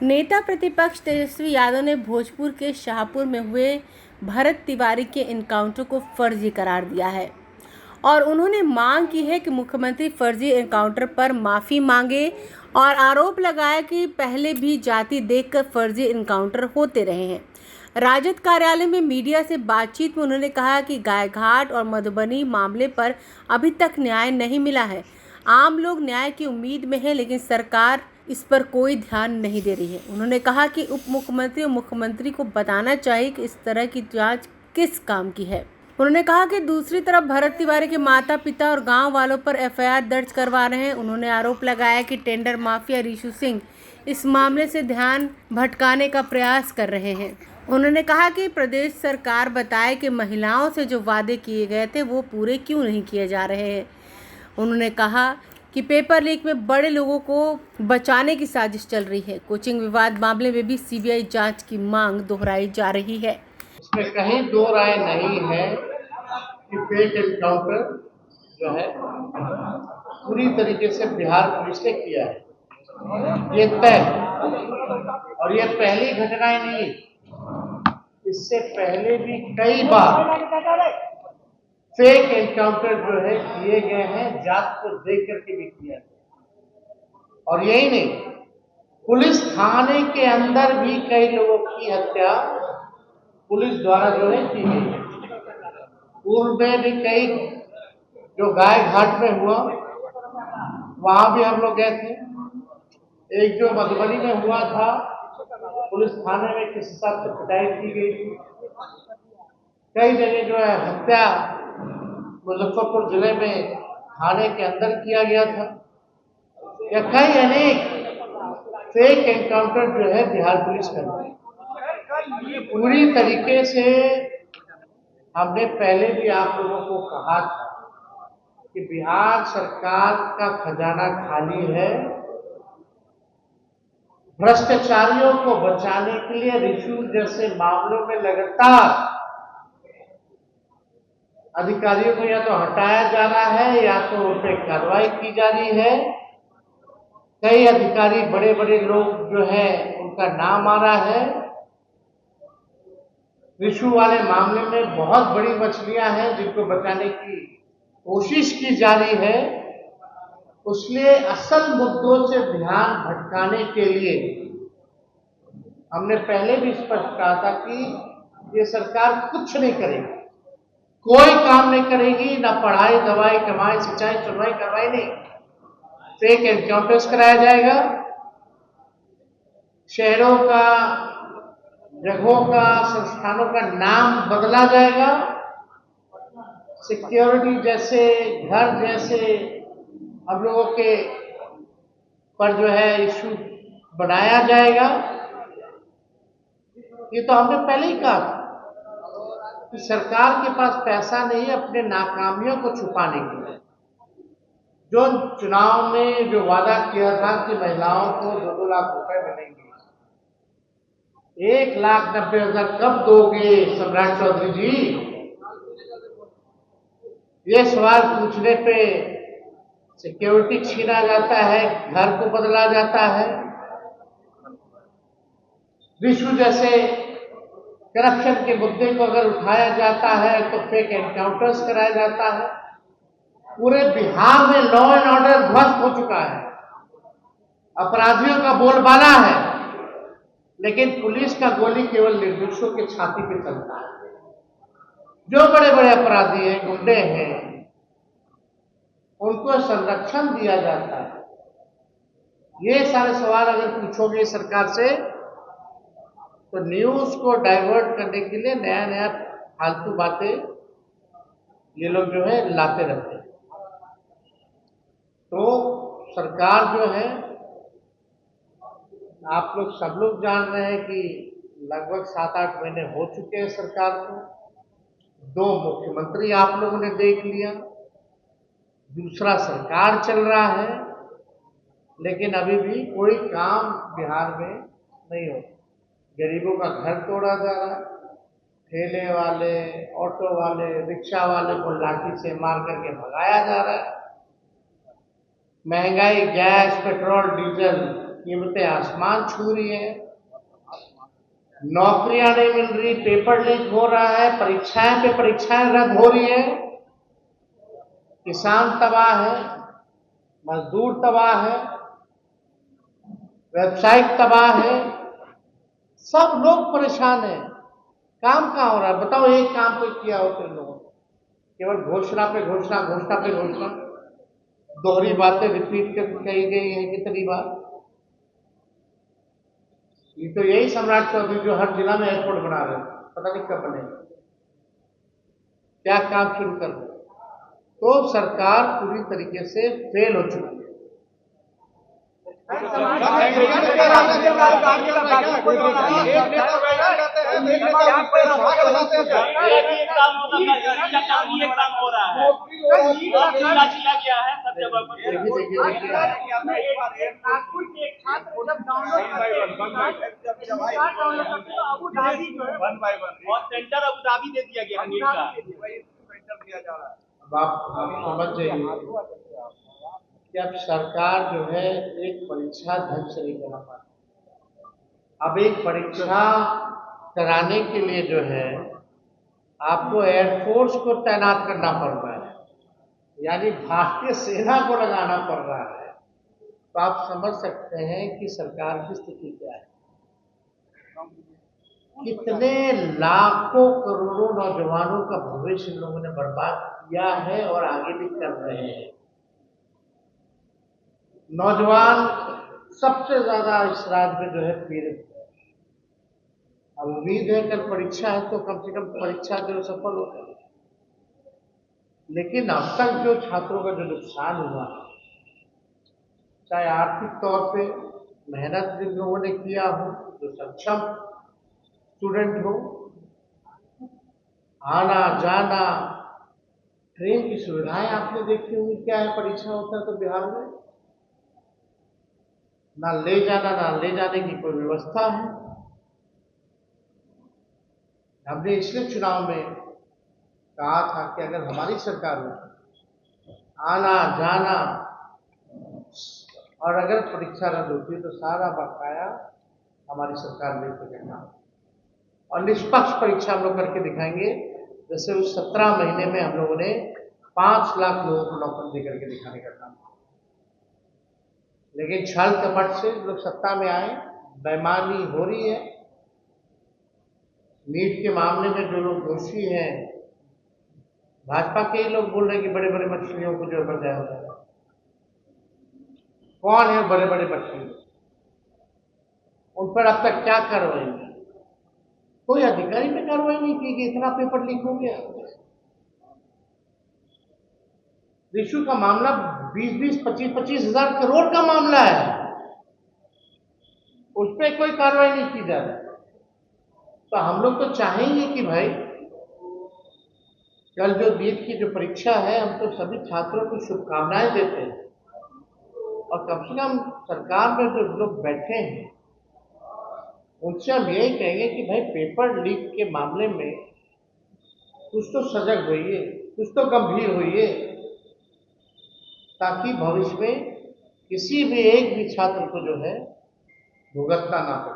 नेता प्रतिपक्ष तेजस्वी यादव ने भोजपुर के शाहपुर में हुए भरत तिवारी के एनकाउंटर को फर्जी करार दिया है और उन्होंने मांग की है कि मुख्यमंत्री फर्जी एनकाउंटर पर माफ़ी मांगे और आरोप लगाया कि पहले भी जाति देखकर फर्जी एनकाउंटर होते रहे हैं। राजद कार्यालय में मीडिया से बातचीत में उन्होंने कहा कि गायघाट और मधुबनी मामले पर अभी तक न्याय नहीं मिला है। आम लोग न्याय की उम्मीद में है, लेकिन सरकार इस पर कोई ध्यान नहीं दे रही है। उन्होंने कहा कि उप मुख्यमंत्री और मुख्यमंत्री को बताना चाहिए कि इस तरह की जांच किस काम की है। उन्होंने कहा कि दूसरी तरफ भरत तिवारी के माता पिता और गांव वालों पर एफआईआर दर्ज करवा रहे हैं। उन्होंने आरोप लगाया कि टेंडर माफिया ऋषु सिंह इस मामले से ध्यान भटकाने का प्रयास कर रहे हैं। उन्होंने कहा कि प्रदेश सरकार बताए कि महिलाओं से जो वादे किए गए थे वो पूरे क्यों नहीं किए जा रहे हैं। उन्होंने कहा कि पेपर लीक में बड़े लोगों को बचाने की साजिश चल रही है। कोचिंग विवाद मामले में भी सीबीआई जांच की मांग दोहराई जा रही है। इसमें कहीं दो राय नहीं है कि फेक एनकाउंटर जो है पूरी तरीके से बिहार पुलिस ने किया है, ये तय। और ये पहली घटनाएं नहीं, इससे पहले भी कई बार फेक एनकाउंटर जो है किए गए हैं, जात को देख करके भी किया गया। और यही नहीं, पुलिस थाने के अंदर भी कई लोगों की हत्या पुलिस द्वारा जो है की गई है। पूर्व में भी कई जो गायघाट में हुआ वहां भी हम लोग गए थे। एक जो मधुबनी में हुआ था, पुलिस थाने में किस हिसाब से पिटाई की गई थी। कई जगह जो है हत्या मुजफ्फरपुर जिले में थाने के अंदर किया गया था। या कई अनेक फेक एनकाउंटर जो है बिहार पुलिस करती है। पूरी तरीके से हमने पहले भी आप लोगों को कहा था कि बिहार सरकार का खजाना खाली है। भ्रष्टाचारियों को बचाने के लिए रिश्वत जैसे मामलों में लगातार अधिकारियों को या तो हटाया जा रहा है या तो उन पर कार्रवाई की जा रही है। कई अधिकारी बड़े बड़े लोग जो है उनका नाम आ रहा है। रिश्वत वाले मामले में बहुत बड़ी मछलियां हैं जिनको बचाने की कोशिश की जा रही है। उसलिए असल मुद्दों से ध्यान भटकाने के लिए हमने पहले भी स्पष्ट कहा था कि ये सरकार कुछ नहीं करेगी, कोई काम नहीं करेगी, ना पढ़ाई दवाई कमाई सिंचाई सुनवाई करवाई नहीं। फेक एनकाउंटर्स कराया जाएगा, शहरों का जगहों का संस्थानों का नाम बदला जाएगा, सिक्योरिटी जैसे घर जैसे हम लोगों के पर जो है इशू बनाया जाएगा। ये तो हमने पहले ही कहा कि सरकार के पास पैसा नहीं है अपने नाकामियों को छुपाने के लिए। जो चुनाव में जो वादा किया था कि महिलाओं को 2-2 लाख रुपए मिलेंगे, 1,90,000 कब दोगे सम्राट चौधरी जी? ये सवाल पूछने पे सिक्योरिटी छीना जाता है, घर को बदला जाता है। विश्व जैसे करप्शन के मुद्दे को अगर उठाया जाता है तो फेक एनकाउंटर्स कराया जाता है। पूरे बिहार में लॉ एंड ऑर्डर ध्वस्त हो चुका है, अपराधियों का बोलबाला है, लेकिन पुलिस का गोली केवल निर्दोषों के छाती पे चलता है। जो बड़े बड़े अपराधी हैं, गुंडे हैं, उनको संरक्षण दिया जाता है। ये सारे सवाल अगर पूछोगे सरकार से तो न्यूज को डाइवर्ट करने के लिए नया नया फालतू बातें ये लोग जो है लाते रहते हैं। तो सरकार जो है, आप लोग सब लोग जान रहे हैं कि लगभग 7-8 महीने हो चुके हैं सरकार को। 2 मुख्यमंत्री आप लोगों ने देख लिया, दूसरा सरकार चल रहा है, लेकिन अभी भी कोई काम बिहार में नहीं होता। गरीबों का घर तोड़ा जा रहा है, ठेले वाले, ऑटो वाले, रिक्शा वाले को लाठी से मार करके भगाया जा रहा है। महंगाई, गैस, पेट्रोल, डीजल कीमतें आसमान छू रही है, नौकरियां नहीं मिल रही, पेपर लीक हो रहा है, परीक्षाएं पे परीक्षाएं रद्द हो रही है, किसान तबाह है, मजदूर तबाह है, व्यवसायिक तबाह है, सब लोग परेशान हैं। काम कहाँ हो रहा है? बताओ, एक काम तो किया हो तुम लोगों ने? केवल घोषणा पे घोषणा, घोषणा पे घोषणा, दोहरी बातें रिपीट कर कही गई हैं कितनी बार। ये तो यही सम्राट चौधरी जो हर जिला में एयरपोर्ट बना रहे हैं, पता नहीं कब बनेगा, क्या काम शुरू कर दे। तो सरकार पूरी तरीके से फेल हो चुकी है। सेंटर अबू धाबी दे दिया गया नीट का। अब आप समझ जाइए कि अब सरकार जो है एक परीक्षा ढंग से नहीं करा पाती। अब एक परीक्षा कराने के लिए जो है आपको एयरफोर्स को तैनात करना पड़ रहा है, यानी भारतीय सेना को लगाना पड़ रहा है। तो आप समझ सकते हैं कि सरकार की स्थिति क्या है। कितने लाखों करोड़ों नौजवानों का भविष्य इन लोगों ने बर्बाद किया है और आगे भी कर रहे हैं। नौजवान सबसे ज्यादा इस राज्य में जो है पीड़ित है। अब उम्मीद है कल परीक्षा है तो कम से कम परीक्षा जो सफल हो जाए, लेकिन अब तक जो छात्रों का जो नुकसान हुआ, चाहे आर्थिक तौर पे मेहनत जिन लोगों ने किया हो, जो सक्षम स्टूडेंट हो, आना जाना, ट्रेन की सुविधाएं आपने देखी होंगी क्या है। परीक्षा होता है तो बिहार में ना ले जाना ना ले जाने की कोई व्यवस्था है। हमने इसलिए चुनाव में कहा था कि अगर हमारी सरकार होती, आना जाना और अगर परीक्षा रद्द होती तो सारा बकाया हमारी सरकार लेके करना और निष्पक्ष परीक्षा हम लोग करके दिखाएंगे। जैसे उस 17 महीने में हम लोगों ने 5 लाख लोगों को नौकरी देकर के दिखाने का काम, लेकिन छल कपट से लोग सत्ता में आए, बेईमानी हो रही है। नीट के मामले में जो लोग दोषी हैं, भाजपा के ही लोग बोल रहे हैं कि बड़े बड़े मछलियों को जो बचाया होता है। कौन है बड़े बड़े मछली? उन पर अब तक क्या कार्रवाई? कोई अधिकारी पे कार्रवाई नहीं की कि इतना पेपर लीक हो गया। रिशु का मामला 20-20, 25-25 हजार करोड़ का मामला है, उस पर कोई कार्रवाई नहीं की जा रही। तो हम लोग तो चाहेंगे कि भाई कल जो नीट की जो परीक्षा है, हम तो सभी छात्रों को शुभकामनाएं देते हैं और कम से कम सरकार में जो लोग बैठे हैं उनसे हम यही कहेंगे कि भाई पेपर लीक के मामले में कुछ तो सजग होइए, कुछ तो गंभीर होइए, ताकि भविष्य में किसी भी एक भी छात्र को जो है भुगतना ना पड़े।